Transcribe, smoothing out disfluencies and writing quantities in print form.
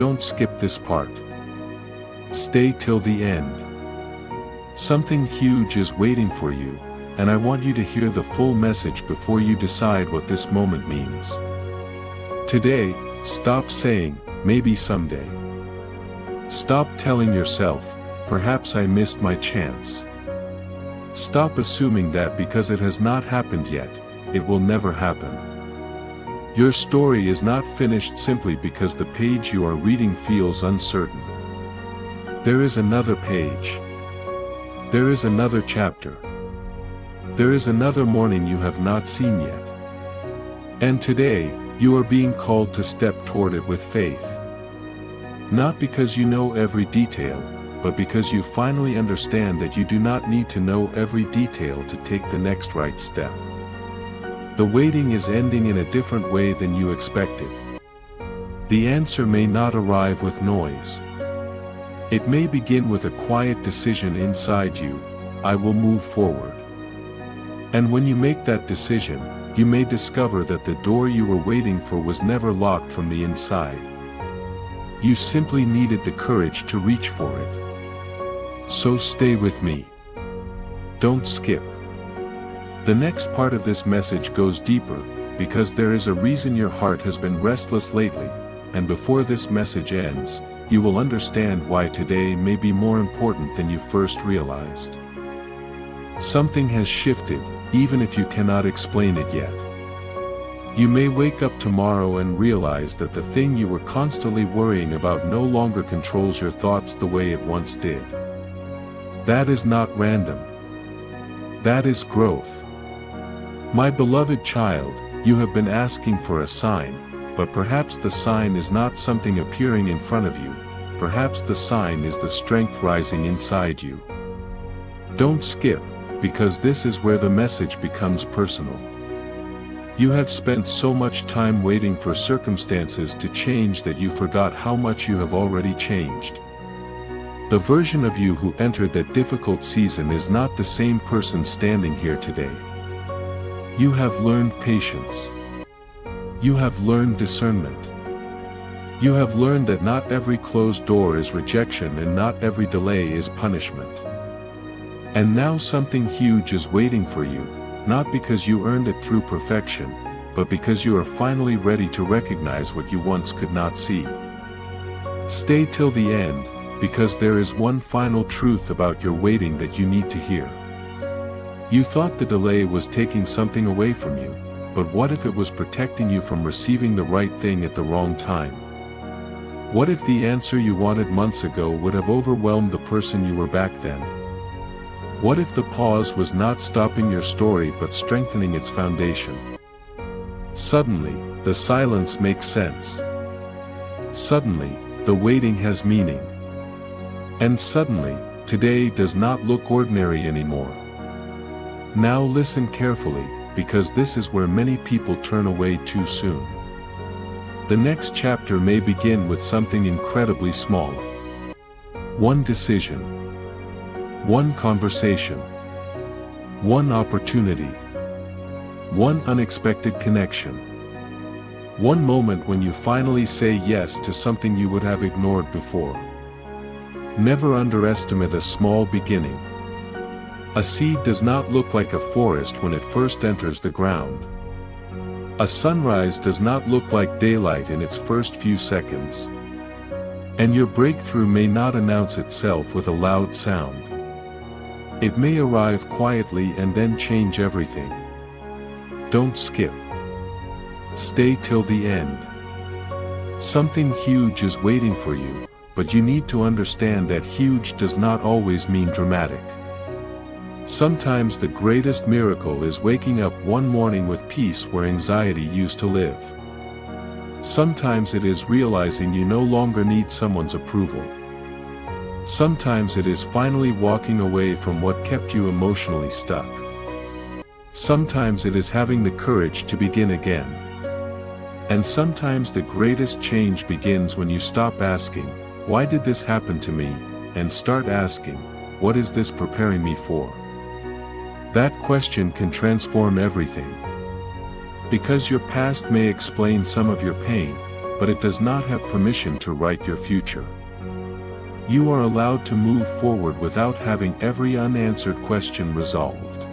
Don't skip this part. Stay till the end. Something huge is waiting for you, and I want you to hear the full message before you decide what this moment means. Today, stop saying, maybe someday. Stop telling yourself, perhaps I missed my chance. Stop assuming that because it has not happened yet, it will never happen. Your story is not finished simply because the page you are reading feels uncertain. There is another page. There is another chapter. There is another morning you have not seen yet. And today, you are being called to step toward it with faith. Not because you know every detail, but because you finally understand that you do not need to know every detail to take the next right step. The waiting is ending in a different way than you expected. The answer may not arrive with noise. It may begin with a quiet decision inside you, I will move forward. And when you make that decision, you may discover that the door you were waiting for was never locked from the inside. You simply needed the courage to reach for it. So stay with me. Don't skip. The next part of this message goes deeper, because there is a reason your heart has been restless lately, and before this message ends, you will understand why today may be more important than you first realized. Something has shifted, even if you cannot explain it yet. You may wake up tomorrow and realize that the thing you were constantly worrying about no longer controls your thoughts the way it once did. That is not random. That is growth. My beloved child, you have been asking for a sign, but perhaps the sign is not something appearing in front of you, perhaps the sign is the strength rising inside you. Don't skip, because this is where the message becomes personal. You have spent so much time waiting for circumstances to change that you forgot how much you have already changed. The version of you who entered that difficult season is not the same person standing here today. You have learned patience. You have learned discernment. You have learned that not every closed door is rejection and not every delay is punishment. And now something huge is waiting for you, not because you earned it through perfection, but because you are finally ready to recognize what you once could not see. Stay till the end, because there is one final truth about your waiting that you need to hear. You thought the delay was taking something away from you, but what if it was protecting you from receiving the right thing at the wrong time? What if the answer you wanted months ago would have overwhelmed the person you were back then? What if the pause was not stopping your story but strengthening its foundation? Suddenly, the silence makes sense. Suddenly, the waiting has meaning. And suddenly, today does not look ordinary anymore. Now listen carefully, because this is where many people turn away too soon. The next chapter may begin with something incredibly small. One decision. One conversation. One opportunity. One unexpected connection. One moment when you finally say yes to something you would have ignored before. Never underestimate a small beginning. A seed does not look like a forest when it first enters the ground. A sunrise does not look like daylight in its first few seconds. And your breakthrough may not announce itself with a loud sound. It may arrive quietly and then change everything. Don't skip. Stay till the end. Something huge is waiting for you, but you need to understand that huge does not always mean dramatic. Sometimes the greatest miracle is waking up one morning with peace where anxiety used to live. Sometimes it is realizing you no longer need someone's approval. Sometimes it is finally walking away from what kept you emotionally stuck. Sometimes it is having the courage to begin again. And sometimes the greatest change begins when you stop asking, "Why did this happen to me?" and start asking, "What is this preparing me for?" That question can transform everything. Because your past may explain some of your pain, but it does not have permission to write your future. You are allowed to move forward without having every unanswered question resolved.